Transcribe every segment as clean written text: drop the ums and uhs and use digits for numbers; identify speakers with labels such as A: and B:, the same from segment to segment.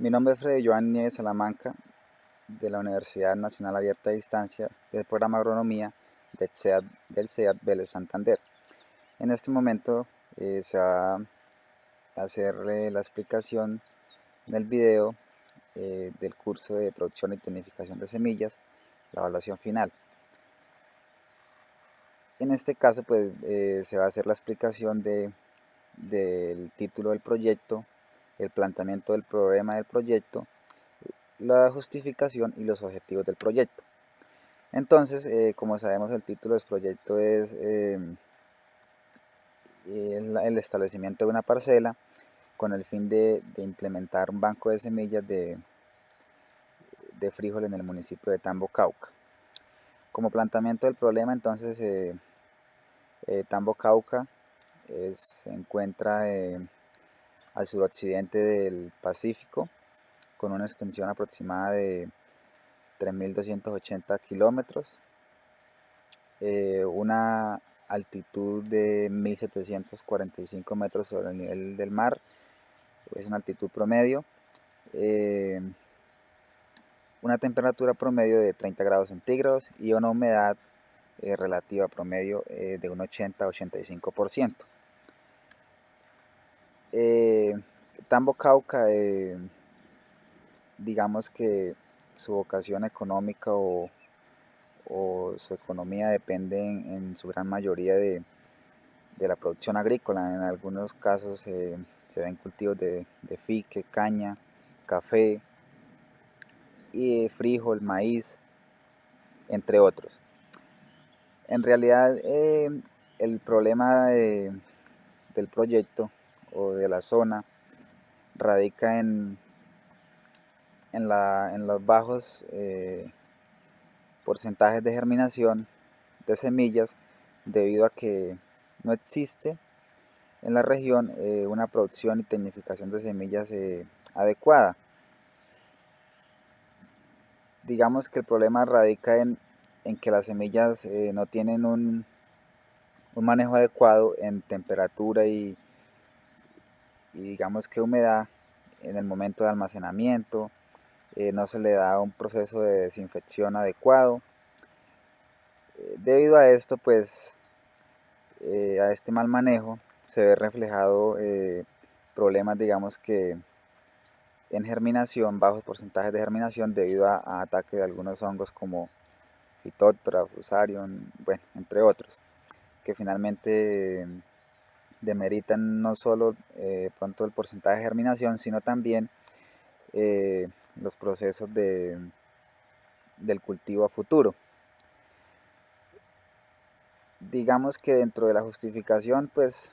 A: Mi nombre es Freddy Joan Nieves Salamanca, de la Universidad Nacional Abierta a Distancia del programa Agronomía del CEAD Vélez Santander. En este momento se va a hacer la explicación del video del curso de producción y tecnificación de semillas, la evaluación final. En este caso pues se va a hacer la explicación del título del proyecto, el planteamiento del problema del proyecto, la justificación y los objetivos del proyecto. Entonces, como sabemos, el título del proyecto es el establecimiento de una parcela con el fin de implementar un banco de semillas de frijol en el municipio de Tambo, Cauca. Como planteamiento del problema, entonces, Tambo, Cauca se encuentra al suroccidente del Pacífico, con una extensión aproximada de 3.280 kilómetros, una altitud de 1.745 metros sobre el nivel del mar, es una altitud promedio, una temperatura promedio de 30 grados centígrados y una humedad relativa promedio de un 80-85%. Tambo, Cauca, digamos que su vocación económica o su economía depende en su gran mayoría de la producción agrícola. En algunos casos se ven cultivos de fique, caña, café, y frijol, maíz, entre otros. En realidad el problema del proyecto o de la zona radica en los bajos porcentajes de germinación de semillas, debido a que no existe en la región una producción y tecnificación de semillas adecuada. Digamos que el problema radica en que las semillas no tienen un manejo adecuado en temperatura y digamos que humedad en el momento de almacenamiento, no se le da un proceso de desinfección adecuado. Debido a esto, pues a este mal manejo se ve reflejado problemas, digamos que en germinación, bajos porcentajes de germinación debido a ataque de algunos hongos como Phytophthora, Fusarium, bueno, entre otros, que finalmente demeritan no solo pronto el porcentaje de germinación, sino también los procesos del cultivo a futuro. Digamos que dentro de la justificación, pues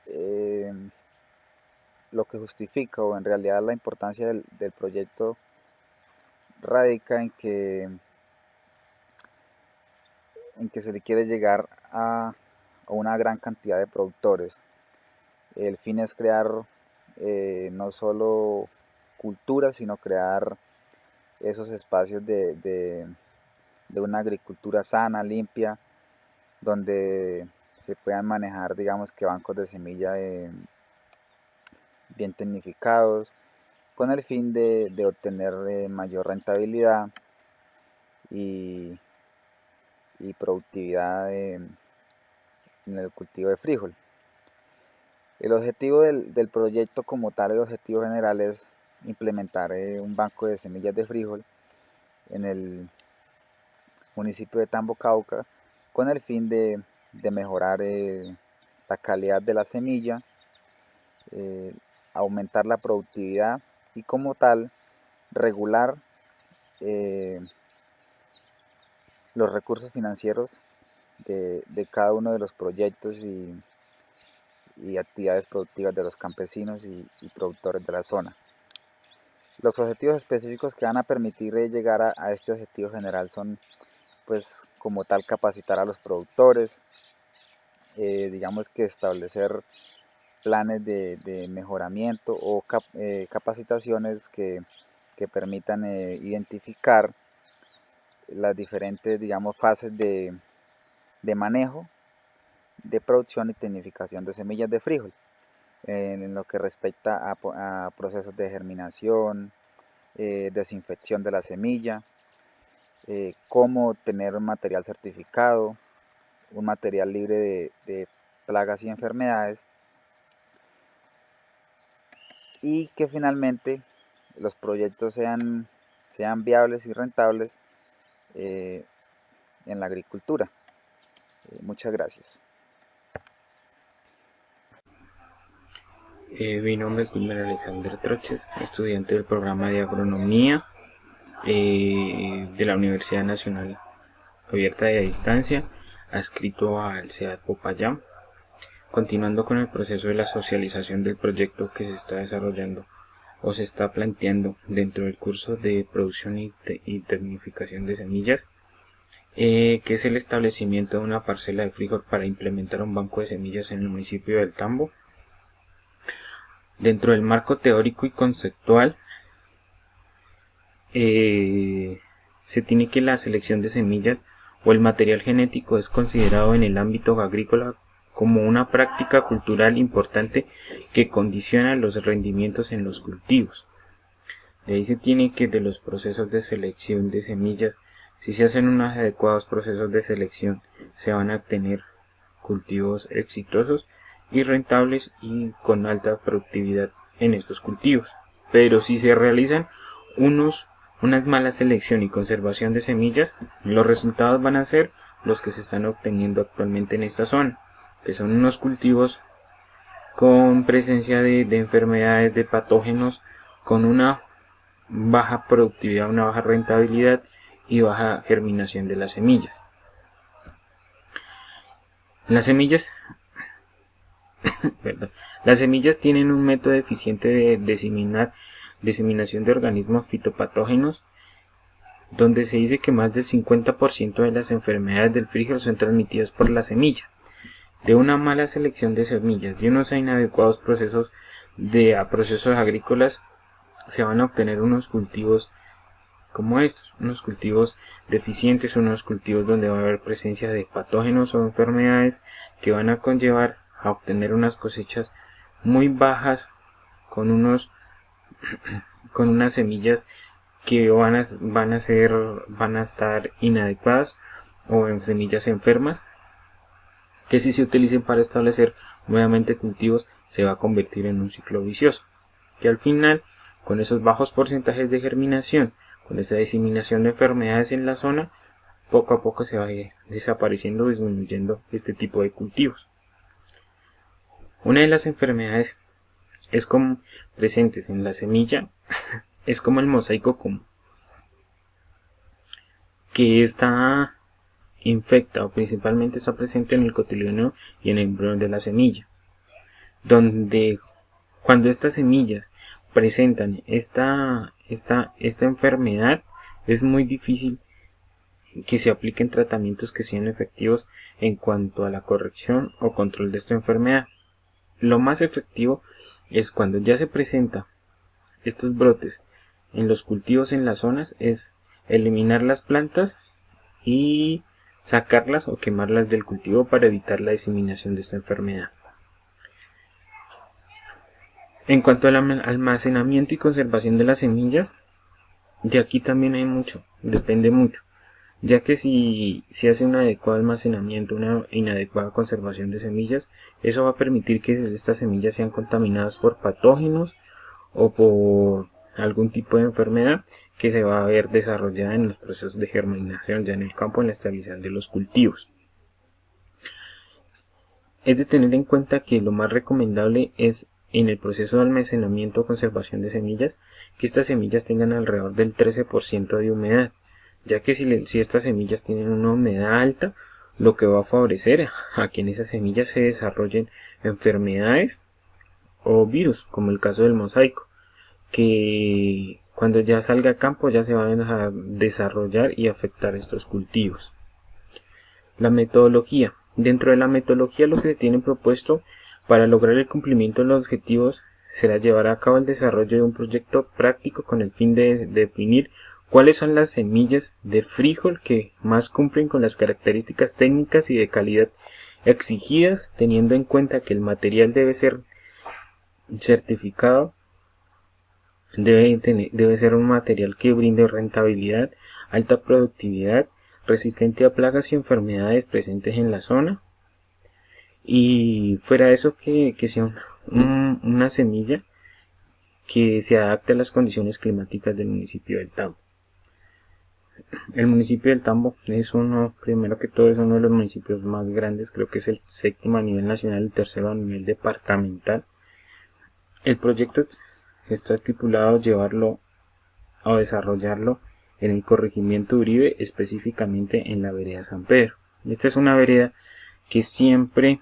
A: eh, lo que justifica o en realidad la importancia del proyecto radica en que se le quiere llegar a una gran cantidad de productores. El fin es crear no solo culturas, sino crear esos espacios de una agricultura sana, limpia, donde se puedan manejar, digamos que bancos de semilla bien tecnificados, con el fin de obtener mayor rentabilidad y, y productividad en el cultivo de frijol. El objetivo del proyecto como tal, el objetivo general es implementar un banco de semillas de frijol en el municipio de Tambo, Cauca, con el fin de mejorar la calidad de la semilla, eh, aumentar la productividad y como tal regular eh, los recursos financieros de cada uno de los proyectos y actividades productivas de los campesinos y productores de la zona. Los objetivos específicos que van a permitir llegar a este objetivo general son, pues, como tal, capacitar a los productores, digamos que establecer planes de mejoramiento o capacitaciones que permitan identificar las diferentes, digamos, fases de manejo, de producción y tecnificación de semillas de frijol. en lo que respecta a procesos de germinación, desinfección de la semilla, cómo obtener un material certificado, un material libre de plagas y enfermedades, y que finalmente los proyectos sean viables y rentables en la agricultura. Muchas gracias.
B: Mi nombre es Wilmer Alexander Troches, estudiante del programa de agronomía de la Universidad Nacional Abierta y a Distancia, adscrito al CEAD Popayán. Continuando con el proceso de la socialización del proyecto que se está desarrollando o se está planteando dentro del curso de producción y tecnificación de semillas, que es el establecimiento de una parcela de frijol para implementar un banco de semillas en el municipio del Tambo. Dentro del marco teórico y conceptual, se tiene que la selección de semillas o el material genético es considerado en el ámbito agrícola como una práctica cultural importante que condiciona los rendimientos en los cultivos. De ahí se tiene que de los procesos de selección de semillas, si se hacen unos adecuados procesos de selección, se van a obtener cultivos exitosos y rentables y con alta productividad en estos cultivos. Pero si se realizan una mala selección y conservación de semillas, los resultados van a ser los que se están obteniendo actualmente en esta zona, que son unos cultivos con presencia de enfermedades, de patógenos, con una baja productividad, una baja rentabilidad y baja germinación de las semillas. Las semillas Las semillas tienen un método eficiente de diseminación de organismos fitopatógenos, donde se dice que más del 50% de las enfermedades del frijol son transmitidas por la semilla. De una mala selección de semillas, de unos inadecuados procesos agrícolas, se van a obtener unos cultivos como estos, unos cultivos deficientes, unos cultivos donde va a haber presencia de patógenos o enfermedades que van a conllevar a obtener unas cosechas muy bajas con unas semillas que van a estar inadecuadas o en semillas enfermas, que si se utilicen para establecer nuevamente cultivos se va a convertir en un ciclo vicioso, que al final, con esos bajos porcentajes de germinación, con esa diseminación de enfermedades en la zona, poco a poco se va a ir desapareciendo, disminuyendo este tipo de cultivos. Una de las enfermedades presentes en la semilla es como el mosaico común, que está infecta o principalmente está presente en el cotilíneo y en el embrión de la semilla, donde cuando estas semillas presentan esta enfermedad, es muy difícil que se apliquen tratamientos que sean efectivos en cuanto a la corrección o control de esta enfermedad. Lo más efectivo es cuando ya se presenta estos brotes en los cultivos en las zonas, es eliminar las plantas y sacarlas o quemarlas del cultivo para evitar la diseminación de esta enfermedad. En cuanto al almacenamiento y conservación de las semillas, de aquí también hay mucho, depende mucho, ya que si hace un adecuado almacenamiento, una inadecuada conservación de semillas, eso va a permitir que estas semillas sean contaminadas por patógenos o por algún tipo de enfermedad que se va a ver desarrollada en los procesos de germinación ya en el campo, en la estabilización de los cultivos. Es de tener en cuenta que lo más recomendable es en el proceso de almacenamiento o conservación de semillas que estas semillas tengan alrededor del 13% de humedad, ya que si estas semillas tienen una humedad alta, lo que va a favorecer a que en esas semillas se desarrollen enfermedades o virus, como el caso del mosaico, que cuando ya salga a campo ya se van a desarrollar y afectar estos cultivos. La metodología. Dentro de la metodología, lo que se tiene propuesto para lograr el cumplimiento de los objetivos será llevar a cabo el desarrollo de un proyecto práctico con el fin de definir cuáles son las semillas de frijol que más cumplen con las características técnicas y de calidad exigidas, teniendo en cuenta que el material debe ser certificado debe ser un material que brinde rentabilidad, alta productividad, resistente a plagas y enfermedades presentes en la zona, y fuera de eso que sea una semilla que se adapte a las condiciones climáticas del municipio del Tambo. El municipio del Tambo primero que todo, es uno de los municipios más grandes, creo que es el séptimo a nivel nacional, el tercero a nivel departamental. El proyecto está estipulado llevarlo o desarrollarlo en el corregimiento Uribe, específicamente en la vereda San Pedro. Esta es una vereda que siempre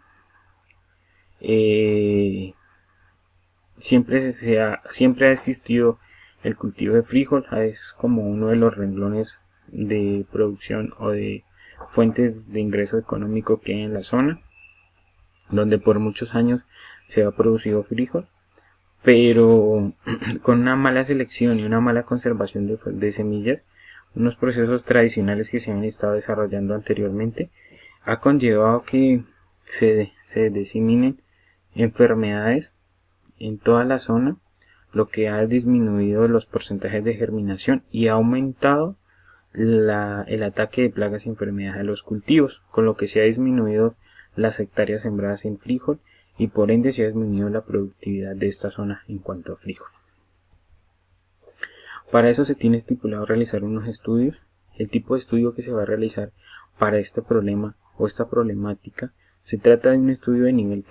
B: ha existido el cultivo de frijol, es como uno de los renglones de producción o de fuentes de ingreso económico que hay en la zona, donde por muchos años se ha producido frijol, pero con una mala selección y una mala conservación de semillas, unos procesos tradicionales que se han estado desarrollando anteriormente, ha conllevado que se diseminen enfermedades en toda la zona, lo que ha disminuido los porcentajes de germinación y ha aumentado el ataque de plagas y enfermedades a los cultivos, con lo que se ha disminuido las hectáreas sembradas en frijol y por ende se ha disminuido la productividad de esta zona en cuanto a frijol. Para eso se tiene estipulado realizar unos estudios. El tipo de estudio que se va a realizar para este problema o esta problemática se trata de un estudio de nivel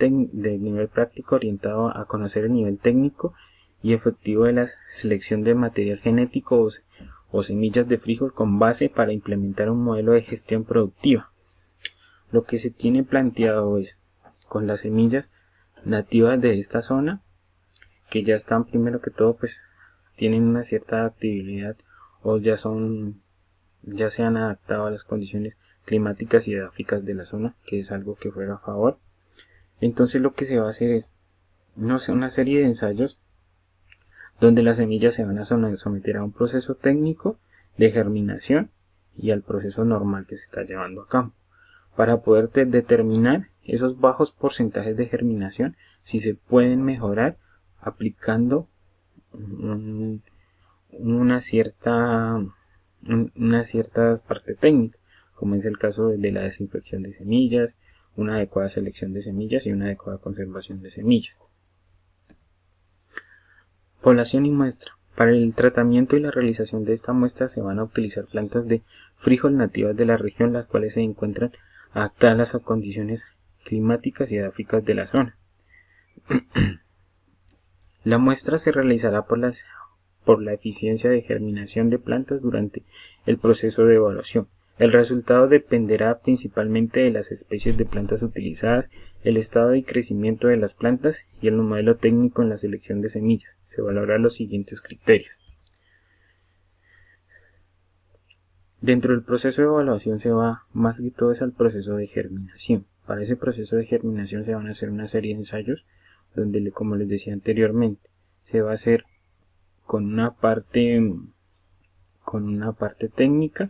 B: práctico orientado a conocer el nivel técnico y efectivo de la selección de material genético o semillas de frijol con base para implementar un modelo de gestión productiva. Lo que se tiene planteado es, con las semillas nativas de esta zona, que ya están, primero que todo, pues tienen una cierta adaptabilidad o ya se han adaptado a las condiciones climáticas y edáficas de la zona, que es algo que juega a favor. Entonces lo que se va a hacer es una serie de ensayos donde las semillas se van a someter a un proceso técnico de germinación y al proceso normal que se está llevando a cabo, para poder determinar esos bajos porcentajes de germinación, si se pueden mejorar aplicando una cierta parte técnica, como es el caso de la desinfección de semillas, una adecuada selección de semillas y una adecuada conservación de semillas. Población y muestra. Para el tratamiento y la realización de esta muestra se van a utilizar plantas de frijol nativas de la región, las cuales se encuentran adaptadas a condiciones climáticas y edáficas de la zona. La muestra se realizará por la eficiencia de germinación de plantas durante el proceso de evaluación. El resultado dependerá principalmente de las especies de plantas utilizadas, el estado y crecimiento de las plantas y el modelo técnico en la selección de semillas. Se evaluarán los siguientes criterios. Dentro del proceso de evaluación se va más que todo al proceso de germinación. Para ese proceso de germinación se van a hacer una serie de ensayos donde, como les decía anteriormente, se va a hacer con una parte técnica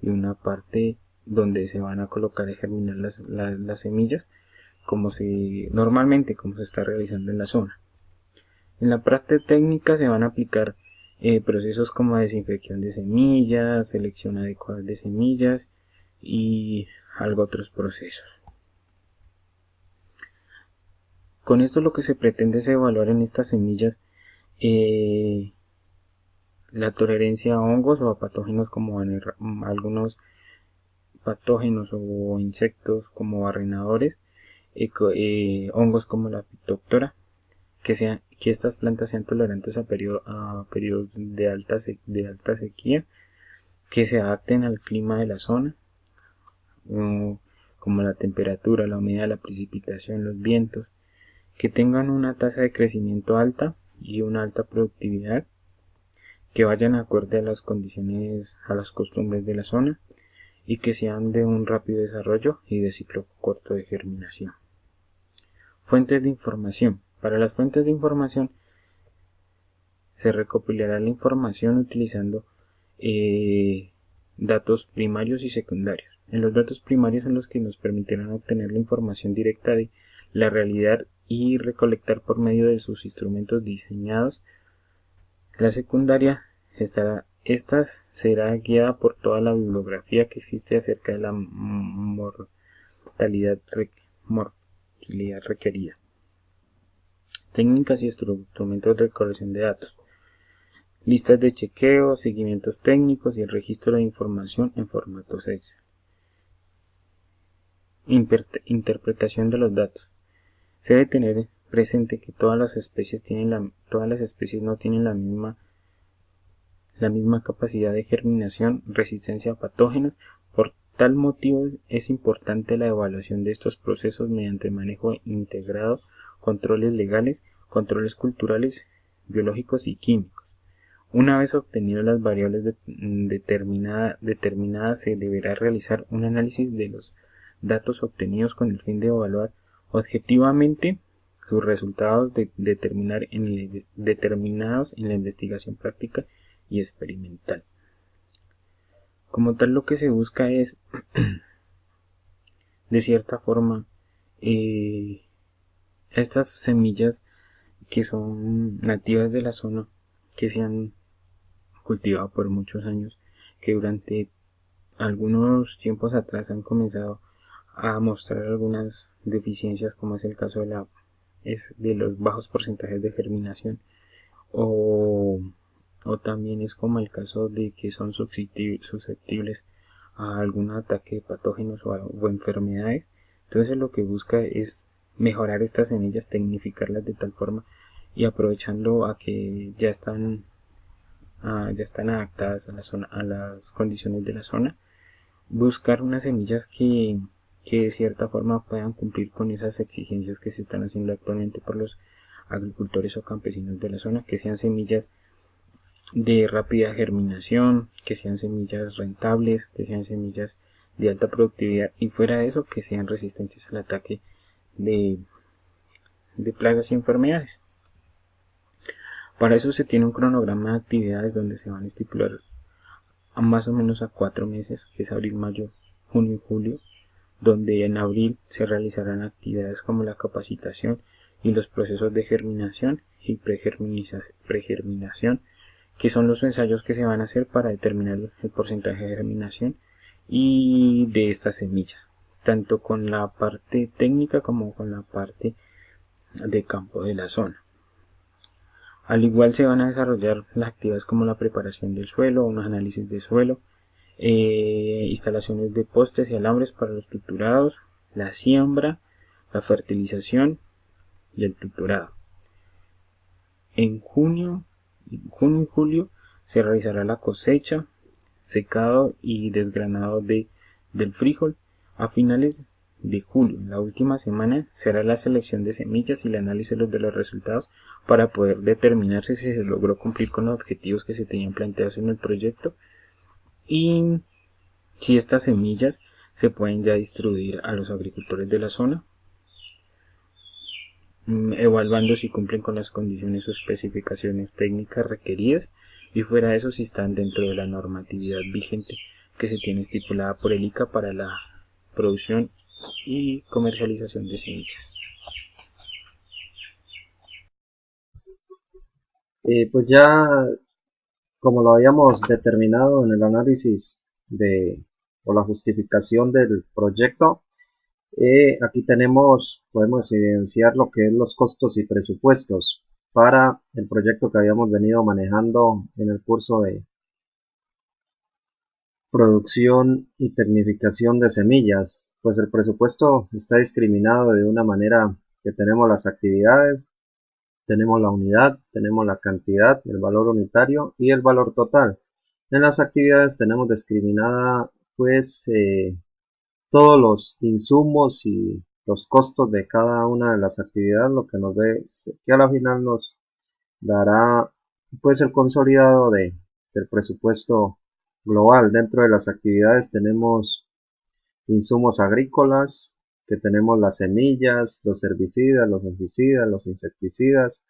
B: y una parte donde se van a colocar y germinar las semillas normalmente como se está realizando en la zona. En la parte técnica se van a aplicar procesos como desinfección de semillas, selección adecuada de semillas y otros procesos. Con esto lo que se pretende es evaluar en estas semillas la tolerancia a hongos o a patógenos como algunos patógenos o insectos como barrenadores, hongos como la Phytophthora, que estas plantas sean tolerantes a periodos de alta sequía, que se adapten al clima de la zona, como la temperatura, la humedad, la precipitación, los vientos, que tengan una tasa de crecimiento alta y una alta productividad, que vayan acorde a las condiciones, a las costumbres de la zona y que sean de un rápido desarrollo y de ciclo corto de germinación. Fuentes de información. Para las fuentes de información se recopilará la información utilizando datos primarios y secundarios. En los datos primarios son los que nos permitirán obtener la información directa de la realidad y recolectar por medio de sus instrumentos diseñados. La secundaria esta será guiada por toda la bibliografía que existe acerca de la mortalidad requerida. Técnicas y instrumentos de recolección de datos. Listas de chequeo, seguimientos técnicos y el registro de información en formatos Excel. Interpretación de los datos. Se debe tener presente que todas las especies no tienen la misma capacidad de germinación, resistencia a patógenos. Por tal motivo es importante la evaluación de estos procesos mediante manejo integrado, controles legales, controles culturales, biológicos y químicos. Una vez obtenidas las variables determinadas, se deberá realizar un análisis de los datos obtenidos con el fin de evaluar objetivamente sus resultados determinados en la investigación práctica y experimental. Como tal, lo que se busca es, de cierta forma, estas semillas que son nativas de la zona, que se han cultivado por muchos años, que durante algunos tiempos atrás han comenzado a mostrar algunas deficiencias, como es el caso de los bajos porcentajes de germinación, o también es como el caso de que son susceptibles a algún ataque de patógenos o enfermedades. Entonces lo que busca es mejorar estas semillas, tecnificarlas de tal forma y aprovechando a que ya están adaptadas a las condiciones de la zona, buscar unas semillas que de cierta forma puedan cumplir con esas exigencias que se están haciendo actualmente por los agricultores o campesinos de la zona, que sean semillas de rápida germinación, que sean semillas rentables, que sean semillas de alta productividad y fuera de eso que sean resistentes al ataque de plagas y enfermedades. Para eso se tiene un cronograma de actividades donde se van a estipular más o menos a 4 meses, que es abril, mayo, junio y julio, donde en abril se realizarán actividades como la capacitación y los procesos de germinación y pregerminación, que son los ensayos que se van a hacer para determinar el porcentaje de germinación y de estas semillas, tanto con la parte técnica como con la parte de campo de la zona. Al igual se van a desarrollar las actividades como la preparación del suelo, unos análisis de suelo, instalaciones de postes y alambres para los tuturados, la siembra, la fertilización y el tutorado. En junio y julio se realizará la cosecha, secado y desgranado del frijol. A finales de julio, en la última semana, se hará la selección de semillas y el análisis de los resultados para poder determinar si se logró cumplir con los objetivos que se tenían planteados en el proyecto y si estas semillas se pueden ya distribuir a los agricultores de la zona, evaluando si cumplen con las condiciones o especificaciones técnicas requeridas y fuera de eso si están dentro de la normatividad vigente que se tiene estipulada por el ICA para la producción y comercialización de semillas.
C: Pues ya, como lo habíamos determinado en el análisis o la justificación del proyecto, aquí podemos evidenciar lo que es los costos y presupuestos para el proyecto que habíamos venido manejando en el curso de producción y tecnificación de semillas. Pues el presupuesto está discriminado de una manera que tenemos las actividades, tenemos la unidad, tenemos la cantidad, el valor unitario y el valor total. En las actividades tenemos discriminada pues todos los insumos y los costos de cada una de las actividades, lo que nos ve que a la final nos dará pues el consolidado del presupuesto global. Dentro de las actividades tenemos insumos agrícolas, que tenemos las semillas, los herbicidas, los fungicidas, los insecticidas,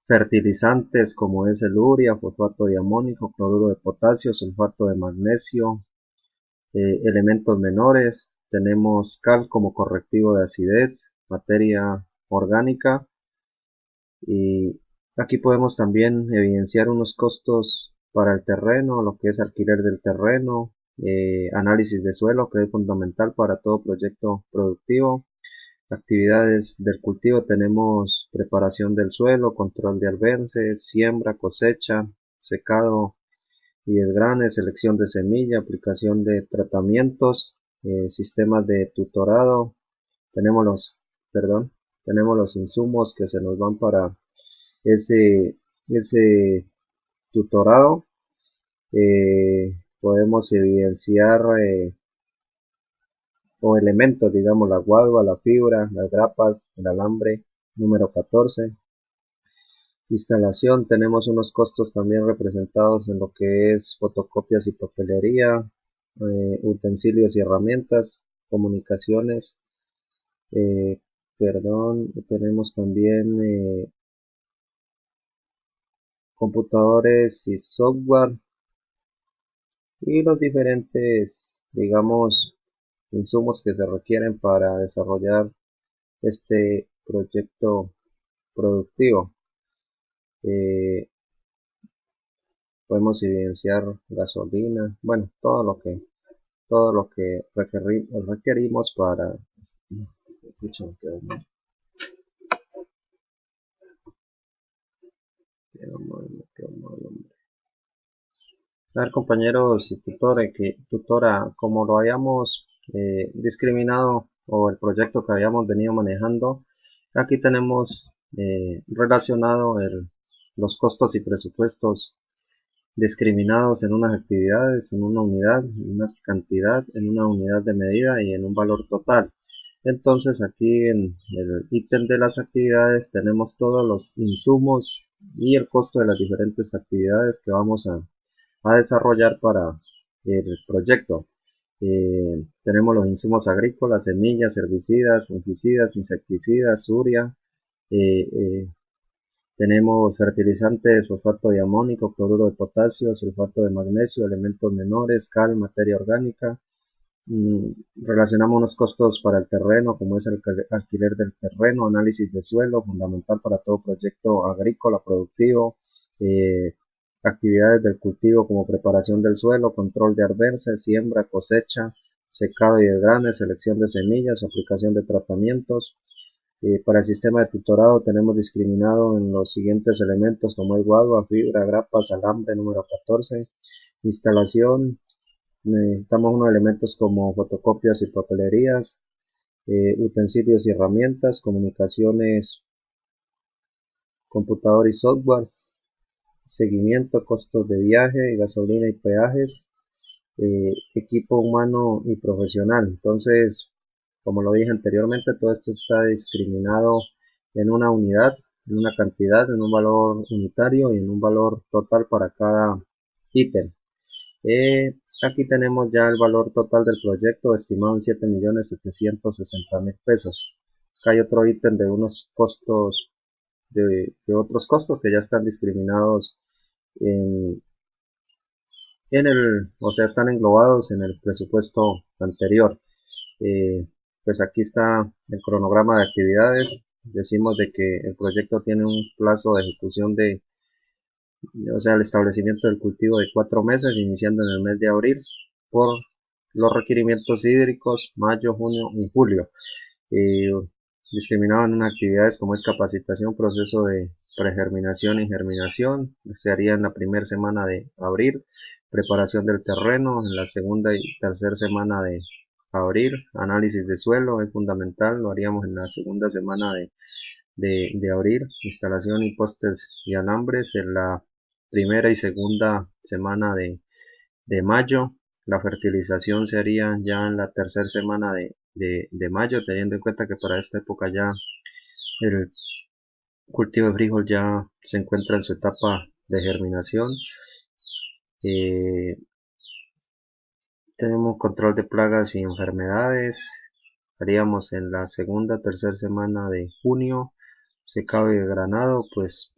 C: fertilizantes como es el urea, fosfato de cloruro de potasio, sulfato de magnesio, elementos menores, tenemos cal como correctivo de acidez, materia orgánica, y aquí podemos también evidenciar unos costos para el terreno, lo que es alquiler del terreno, análisis de suelo, que es fundamental para todo proyecto productivo. Actividades del cultivo tenemos preparación del suelo, control de albences, siembra, cosecha, secado y desgrane, selección de semilla, aplicación de tratamientos, sistemas de tutorado. Tenemos tenemos los insumos que se nos van para ese tutorado. Podemos evidenciar o elementos, digamos, la guadua, la fibra, las grapas, el alambre. Número 14. Instalación, tenemos unos costos también representados en lo que es fotocopias y papelería, utensilios y herramientas, comunicaciones, tenemos también computadores y software y los diferentes, digamos, insumos que se requieren para desarrollar este proyecto productivo. Podemos evidenciar gasolina, bueno, todo lo que requerimos para a ver, compañeros y tutora, como lo hayamos discriminado, o el proyecto que habíamos venido manejando, aquí tenemos relacionado los costos y presupuestos discriminados en unas actividades, en una unidad, en una cantidad, en una unidad de medida y en un valor total. Entonces aquí en el ítem de las actividades tenemos todos los insumos y el costo de las diferentes actividades que vamos a desarrollar para el proyecto. Tenemos los insumos agrícolas, semillas, herbicidas, fungicidas, insecticidas, urea, tenemos fertilizantes, fosfato de amónico, cloruro de potasio, sulfato de magnesio, elementos menores, cal, materia orgánica. Relacionamos unos costos para el terreno, como es el alquiler del terreno, análisis de suelo, fundamental para todo proyecto agrícola productivo, actividades del cultivo como preparación del suelo, control de albences, siembra, cosecha, secado y desgrane, selección de semillas, aplicación de tratamientos. Para el sistema de tutorado tenemos discriminado en los siguientes elementos como es guadua, fibra, grapas, alambre. Número 14. Instalación, necesitamos unos elementos como fotocopias y papelerías, utensilios y herramientas, comunicaciones, computador y software, seguimiento, costos de viaje, gasolina y peajes, equipo humano y profesional. Entonces, como lo dije anteriormente, todo esto está discriminado en una unidad, en una cantidad, en un valor unitario y en un valor total para cada ítem. Aquí tenemos ya el valor total del proyecto estimado en 7.760.000 pesos. Acá hay otro ítem de unos costos, de otros costos que ya están discriminados o sea, están englobados en el presupuesto anterior. Pues aquí está el cronograma de actividades. Decimos de que el proyecto tiene un plazo de ejecución o sea, el establecimiento del cultivo de 4 meses, iniciando en el mes de abril, por los requerimientos hídricos, mayo, junio y julio. Discriminado en actividades como es capacitación, proceso de pregerminación y germinación, se haría en la primera semana de abril, preparación del terreno en la segunda y tercera semana de abril, análisis de suelo es fundamental, lo haríamos en la segunda semana de abril, instalación y postes y alambres en la primera y segunda semana de mayo, la fertilización se haría ya en la tercera semana de mayo, teniendo en cuenta que para esta época ya el cultivo de frijol ya se encuentra en su etapa de germinación. Tenemos control de plagas y enfermedades, haríamos en la segunda, tercera semana de junio, secado y desgranado, pues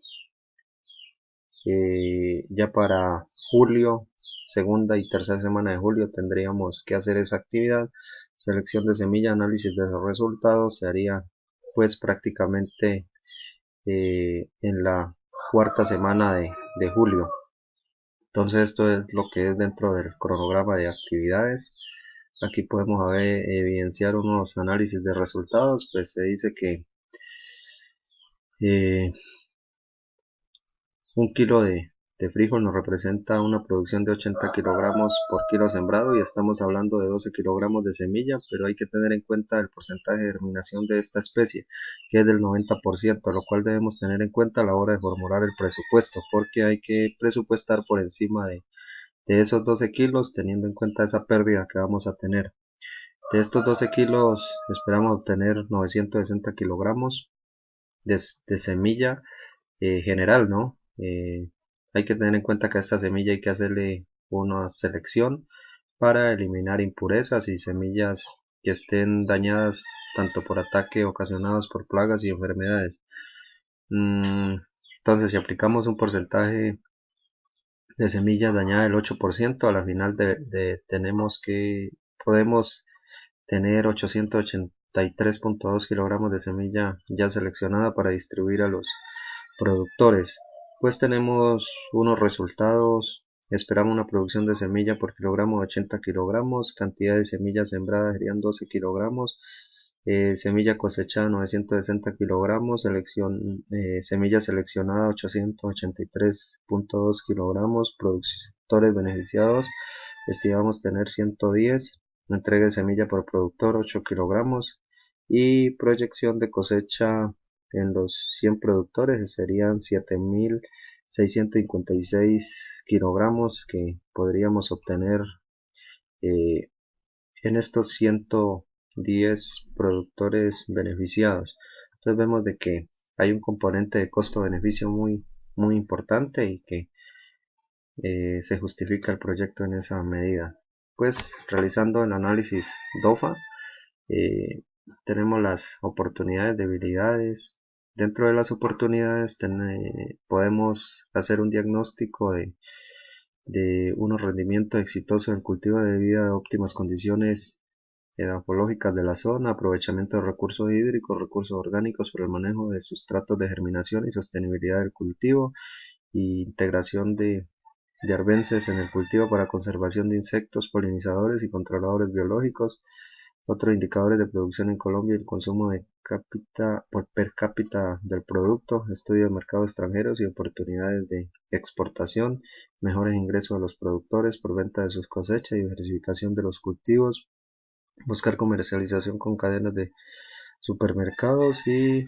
C: ya para julio, segunda y tercera semana de julio tendríamos que hacer esa actividad, selección de semilla, análisis de los resultados se haría pues prácticamente en la cuarta semana de julio. Entonces esto es lo que es dentro del cronograma de actividades. Aquí podemos evidenciar unos análisis de resultados. Pues se dice que eh, un kilo de frijol nos representa una producción de 80 kilogramos por kilo sembrado, y estamos hablando de 12 kilogramos de semilla, pero hay que tener en cuenta el porcentaje de germinación de esta especie, que es del 90%, lo cual debemos tener en cuenta a la hora de formular el presupuesto, porque hay que presupuestar por encima de esos 12 kilos, teniendo en cuenta esa pérdida que vamos a tener. De estos 12 kilos esperamos obtener 960 kilogramos de semilla general, ¿no? Hay que tener en cuenta que a esta semilla hay que hacerle una selección para eliminar impurezas y semillas que estén dañadas tanto por ataque ocasionados por plagas y enfermedades. Entonces, si aplicamos un porcentaje de semilla dañada del 8%, a la final podemos tener 883.2 kilogramos de semilla ya seleccionada para distribuir a los productores. Pues tenemos unos resultados. Esperamos una producción de semilla por kilogramo de 80 kilogramos, cantidad de semillas sembradas serían 12 kilogramos, semilla cosechada 960 kilogramos, semilla seleccionada 883.2 kilogramos, productores beneficiados estimamos tener 110, entrega de semilla por productor 8 kilogramos, y proyección de cosecha en los 100 productores serían 7.656 kilogramos que podríamos obtener eh, en estos 110 productores beneficiados. Entonces vemos de que hay un componente de costo-beneficio muy importante, y que se justifica el proyecto en esa medida. Pues realizando el análisis DOFA, eh, tenemos las oportunidades, debilidades. Dentro de las oportunidades podemos hacer un diagnóstico de unos rendimientos exitosos del cultivo debido a óptimas condiciones edafológicas de la zona, aprovechamiento de recursos hídricos, recursos orgánicos para el manejo de sustratos de germinación y sostenibilidad del cultivo, y integración de arbences en el cultivo para conservación de insectos, polinizadores y controladores biológicos. Otros indicadores de producción en Colombia: el consumo per cápita del producto, estudio de mercados extranjeros y oportunidades de exportación, mejores ingresos a los productores por venta de sus cosechas, diversificación de los cultivos, buscar comercialización con cadenas de supermercados y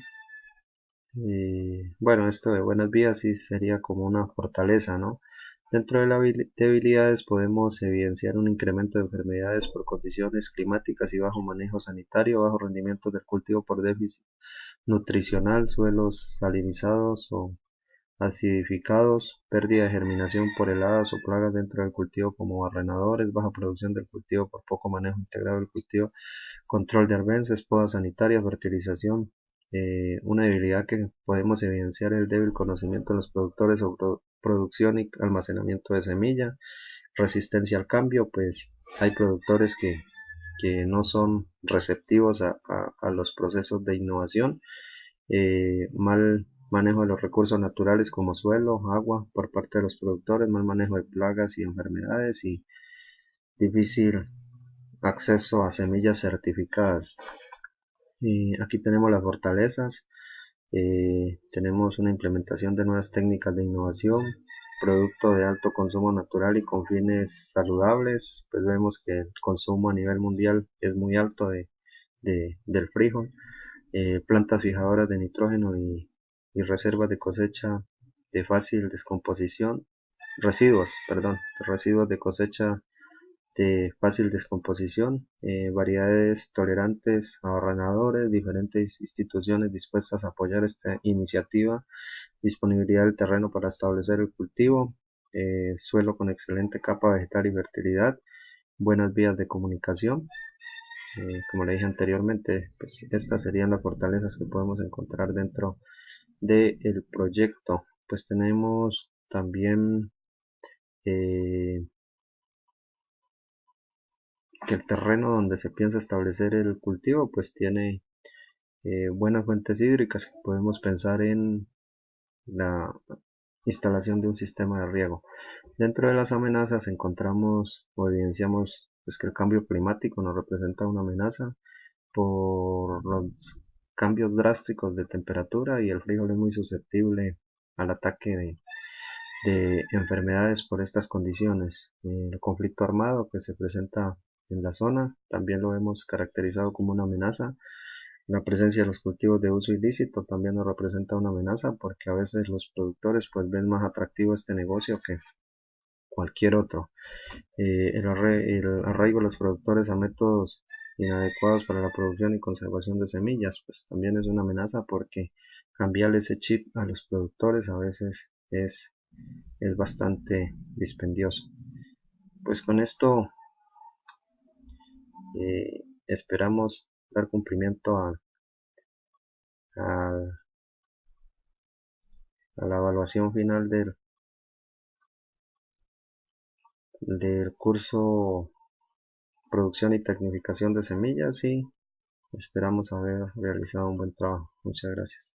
C: bueno, esto de buenas vías sí sería como una fortaleza, ¿no? Dentro de las debilidades podemos evidenciar un incremento de enfermedades por condiciones climáticas y bajo manejo sanitario, bajo rendimiento del cultivo por déficit nutricional, suelos salinizados o acidificados, pérdida de germinación por heladas o plagas dentro del cultivo como barrenadores, baja producción del cultivo por poco manejo integrado del cultivo, control de arbences, podas sanitarias, fertilización. Una debilidad que podemos evidenciar es el débil conocimiento de los productores sobre producción y almacenamiento de semilla, resistencia al cambio. Pues hay productores que no son receptivos a los procesos de innovación, mal manejo de los recursos naturales como suelo, agua por parte de los productores, mal manejo de plagas y enfermedades, y difícil acceso a semillas certificadas. Aquí tenemos las fortalezas. Tenemos una implementación de nuevas técnicas de innovación, producto de alto consumo natural y con fines saludables. Pues vemos que el consumo a nivel mundial es muy alto del frijol. Plantas fijadoras de nitrógeno y reservas de cosecha de fácil descomposición, residuos de cosecha de fácil descomposición, variedades tolerantes a barrenadores, diferentes instituciones dispuestas a apoyar esta iniciativa, disponibilidad del terreno para establecer el cultivo, suelo con excelente capa vegetal y fertilidad, buenas vías de comunicación. Como le dije anteriormente, pues estas serían las fortalezas que podemos encontrar dentro del proyecto. Pues tenemos también que el terreno donde se piensa establecer el cultivo pues tiene buenas fuentes hídricas. Podemos pensar en la instalación de un sistema de riego. Dentro de las amenazas encontramos o evidenciamos pues, que el cambio climático nos representa una amenaza por los cambios drásticos de temperatura, y el frijol es muy susceptible al ataque de enfermedades por estas condiciones. El conflicto armado que se presenta en la zona también lo hemos caracterizado como una amenaza. La presencia de los cultivos de uso ilícito también nos representa una amenaza, porque a veces los productores pues ven más atractivo este negocio que cualquier otro. El arraigo de los productores a métodos inadecuados para la producción y conservación de semillas pues también es una amenaza, porque cambiarle ese chip a los productores a veces es bastante dispendioso. Pues con esto esperamos dar cumplimiento a la evaluación final del curso Producción y Tecnificación de Semillas, y esperamos haber realizado un buen trabajo. Muchas gracias.